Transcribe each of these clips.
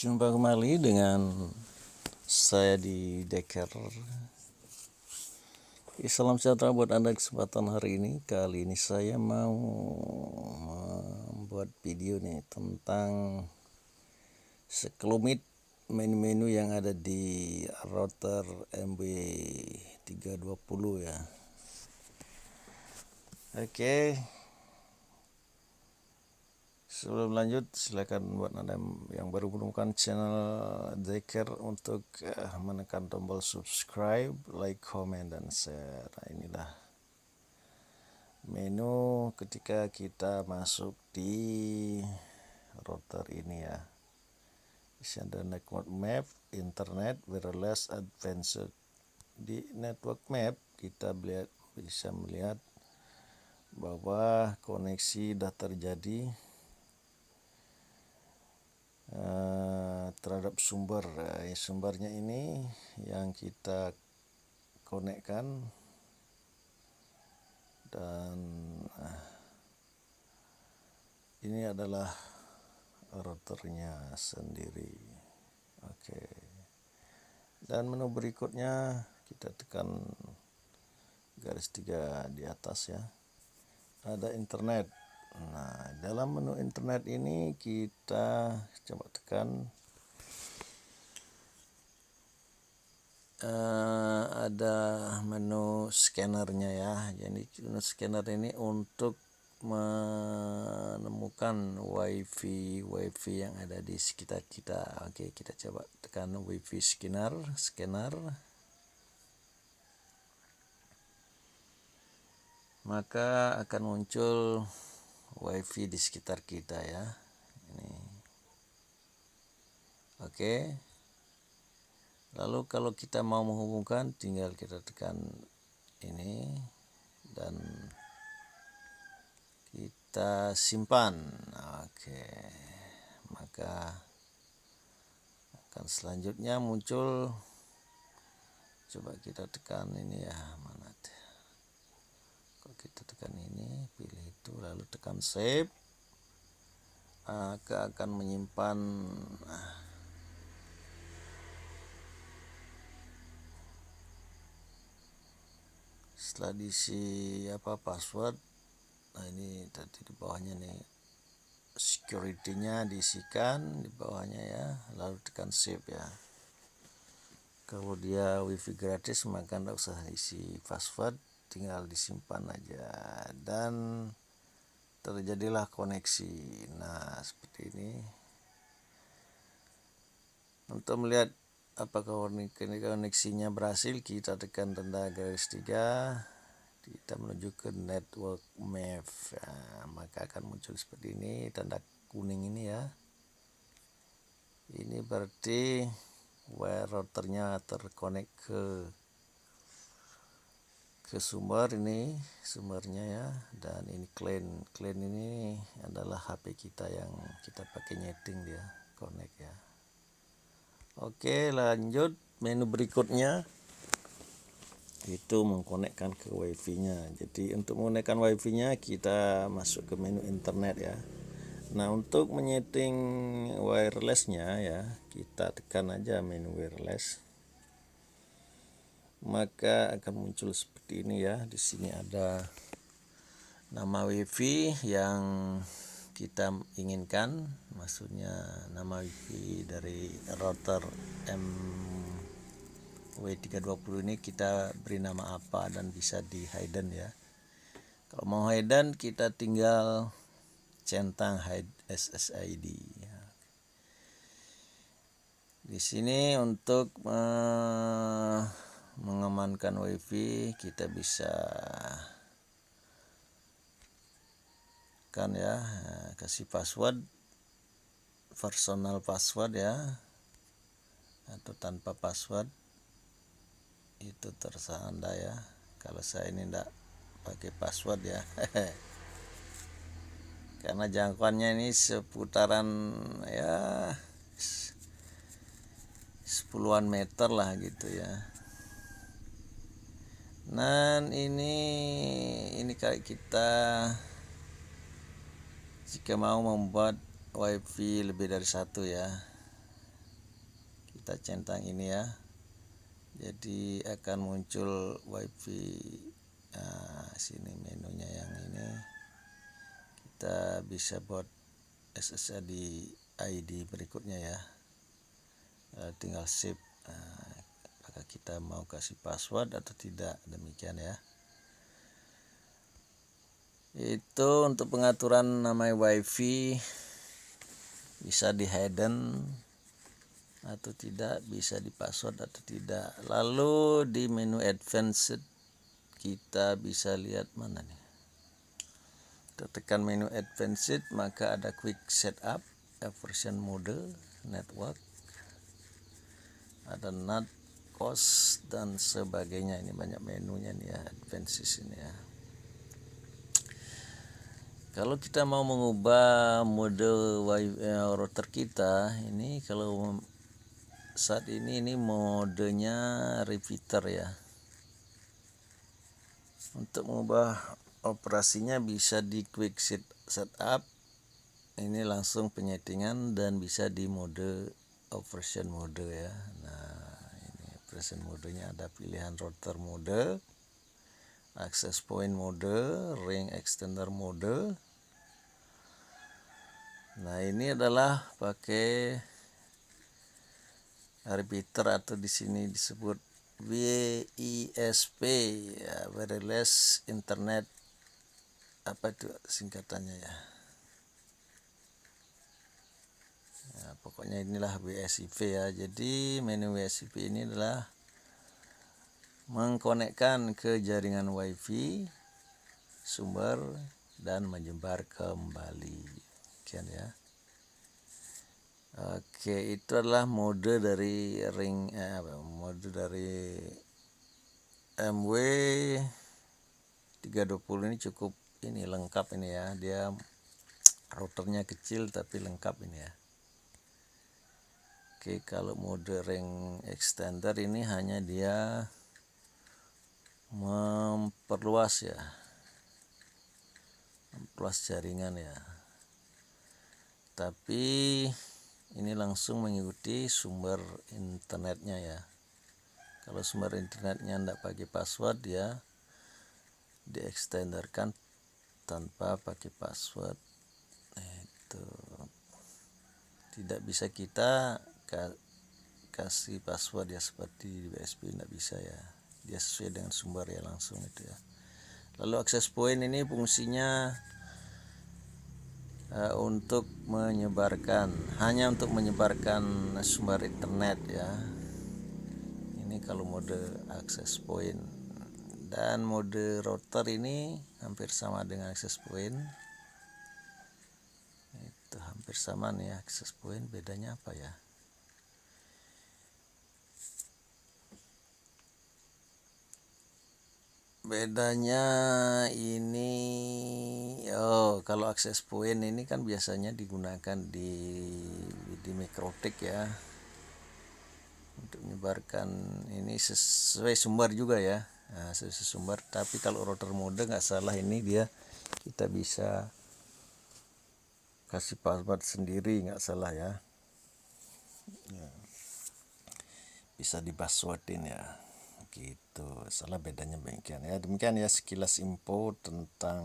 Jumpa kembali dengan saya di Deker. Salam sejahtera buat Anda kesempatan hari ini. Kali ini saya mau membuat video nih tentang sekelumit menu-menu yang ada di router MW320 ya. Oke. Sebelum lanjut, silakan buat Anda yang baru menemukan channel Deker untuk menekan tombol subscribe, like, comment, dan share. Nah, inilah menu ketika kita masuk di router ini ya. Di sini ada network map, internet, wireless, advanced. Di network map kita bisa melihat bahwa koneksi sudah terjadi terhadap sumber. Sumbernya ini yang kita konekkan, dan ini adalah routernya sendiri. Oke. Dan menu berikutnya kita tekan garis 3 di atas ya. Ada internet. Nah, dalam menu internet ini kita coba tekan, ada menu scannernya ya. Jadi menu scanner ini untuk menemukan wifi yang ada di sekitar kita. Oke, kita coba tekan wifi scanner. Maka akan muncul wifi di sekitar kita ya. Ini. Oke. Lalu kalau kita mau menghubungkan, tinggal kita tekan ini dan kita simpan. Oke. Maka akan selanjutnya muncul, coba kita tekan ini ya, mana? Kalau kita tekan ini, pilih itu, lalu tekan save, maka akan menyimpan setelah diisi password. Nah, ini tadi di bawahnya nih security-nya diisikan di bawahnya ya, lalu tekan save ya. Kalau dia wifi gratis maka tidak usah isi password, tinggal disimpan aja dan terjadilah koneksi. Nah, seperti ini. Untuk melihat apakah koneksinya berhasil, kita tekan tanda garis 3, kita menuju ke network map. Nah, maka akan muncul seperti ini, tanda kuning ini ya. Ini berarti routernya terkonek ke sumber, ini sumbernya ya, dan ini clan ini adalah HP kita yang kita pakai nyeting dia connect ya. Oke, lanjut menu berikutnya itu mengkonekkan ke wifi-nya. Jadi untuk mengkonekkan wifi-nya kita masuk ke menu internet ya. Nah, untuk menyeting wireless-nya ya, kita tekan aja menu wireless. Maka akan muncul seperti ini ya. Di sini ada nama wifi yang kita inginkan, maksudnya nama wifi dari router MW320 ini kita beri nama apa dan bisa di hidden ya. Kalau mau hidden kita tinggal centang hide SSID ya. Di sini untuk mengamankan wifi kita bisa kan ya, kasih password, personal password ya, atau tanpa password, itu terserah Anda ya. Kalau saya ini enggak pakai password ya. Karena jangkauannya ini seputaran ya 10-an meter lah gitu ya. Dan ini kayak kita jika mau membuat wifi lebih dari satu ya, kita centang ini ya, jadi akan muncul wifi. Sini menunya yang ini, kita bisa buat SSID ID berikutnya ya, tinggal save. Apakah kita mau kasih password atau tidak, demikian ya. Itu untuk pengaturan nama wifi, bisa di hidden atau tidak, bisa di password atau tidak. Lalu di menu advanced kita bisa lihat mana nih, kita tekan menu advanced, maka ada quick setup, version mode, network, ada NAT, cost dan sebagainya. Ini banyak menunya nih ya, advanced ini ya. Kalau kita mau mengubah mode router kita, ini kalau saat ini modenya repeater ya. Untuk mengubah operasinya bisa di quick setup, ini langsung penyetingan, dan bisa di mode operation mode ya. Nah, ini operation modenya ada pilihan router mode, access point mode, ring extender mode. Nah, ini adalah pakai repeater atau di sini disebut WISP ya, wireless internet, apa itu singkatannya ya. Nah, pokoknya inilah WSIP ya. Jadi menu WSIP ini adalah mengkonekkan ke jaringan wifi sumber dan menyebar kembali. Sekian ya. Oke, itu adalah mode dari mode dari MW 320 ini cukup ini lengkap ini ya. Dia routernya kecil tapi lengkap ini ya. Oke, kalau mode ring extender ini hanya dia memperluas ya, memperluas jaringan ya, tapi ini langsung mengikuti sumber internetnya ya. Kalau sumber internetnya tidak pakai password, dia diekstenderkan tanpa pakai password. Itu tidak bisa kita kasih password ya, seperti di BSP tidak bisa ya, dia sesuai dengan sumber ya, langsung itu ya. Lalu access point ini fungsinya untuk menyebarkan, hanya untuk menyebarkan sumber internet ya. Ini kalau mode access point. Dan mode router ini hampir sama dengan access point. Itu hampir sama nih ya, access point, bedanya apa ya? Bedanya ini, kalau access point ini kan biasanya digunakan di mikrotik ya, untuk menyebarkan ini sesuai sumber juga ya. Nah, sesuai sumber. Tapi kalau router mode nggak salah ini dia kita bisa kasih password sendiri, nggak salah ya. Bisa di passwordin ya. Gitu, salah bedanya demikian ya. Demikian ya sekilas info tentang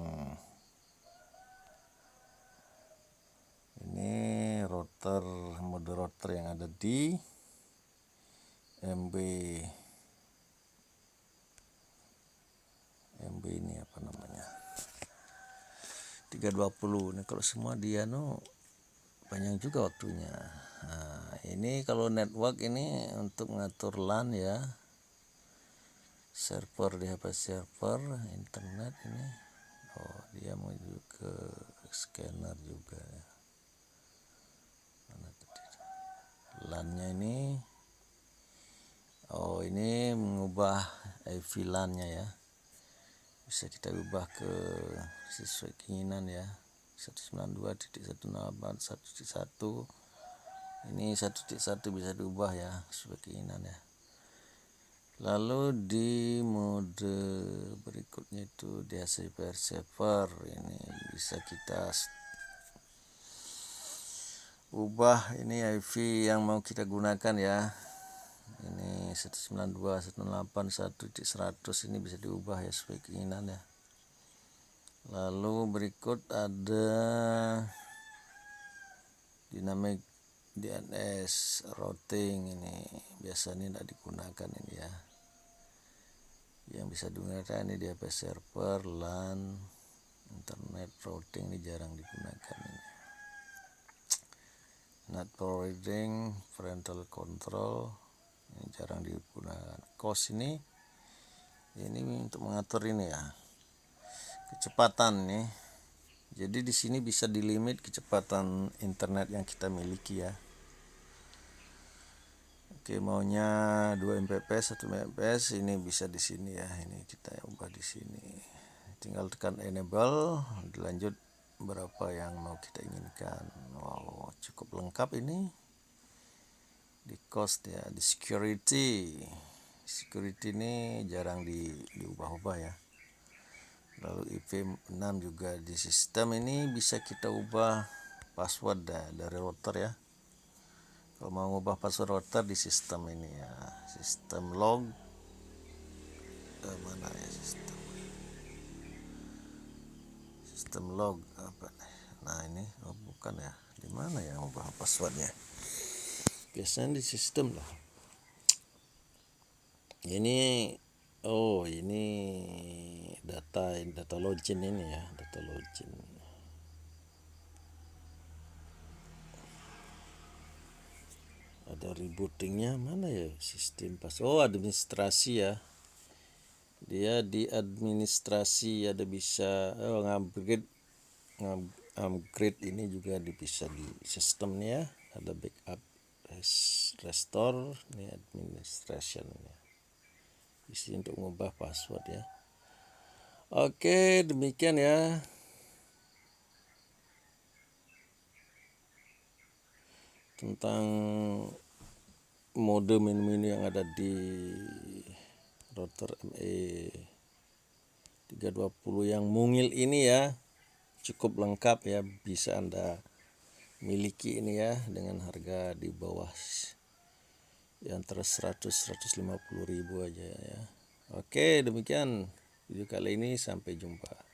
ini mode router yang ada di MB ini apa namanya, 320. Ini kalau semua dia panjang juga waktunya. Nah, ini kalau network ini untuk mengatur LAN ya, server di HP server, internet ini. Dia menuju ke scanner juga ya. Mana tadi LAN-nya ini? Ini mengubah IP LAN-nya ya. Bisa kita ubah ke sesuai keinginan ya. 192.168.1.1. Ini 1.1 bisa diubah ya sesuai keinginan ya. Lalu di mode berikutnya itu DHCP server, ini bisa kita ubah ini IP yang mau kita gunakan ya. Ini 192, 168, 100 ini bisa diubah ya sesuai keinginan ya. Lalu berikut ada dynamic DNS routing, ini biasanya tidak digunakan ini ya. Yang bisa digunakan ini di HP server, LAN, internet routing ini jarang digunakan ini. Not providing parental control ini jarang digunakan. COS ini untuk mengatur ini ya, kecepatan nih. Jadi di sini bisa dilimit kecepatan internet yang kita miliki ya. Oke, maunya 2 Mbps, 1 Mbps, ini bisa di sini ya. Ini kita ubah di sini. Tinggal tekan enable, dilanjut berapa yang mau kita inginkan. Wow, cukup lengkap ini. Di cost ya, di security. Security ini jarang diubah-ubah ya. Lalu IP6 juga di sistem ini bisa kita ubah password dari router ya. Kalau mau ubah password router di sistem ini ya, sistem log mana ya, sistem log apa nih? Nah ini bukan ya, di mana ya ubah passwordnya? Biasanya di sistem lah. Ini ini data login ini ya, data login. Ada rebootingnya mana ya, sistem pas. Administrasi ya. Dia di administrasi ada bisa upgrade ini juga bisa di sistem nih ya. Ada backup, restore, ini administration ya. Bisa untuk mengubah password ya. Oke, demikian ya. Tentang mode menu yang ada di router ME320 yang mungil ini ya, cukup lengkap ya, bisa Anda miliki ini ya dengan harga di bawah ya, antara 100-150 ribu aja ya. Oke, demikian video kali ini, sampai jumpa.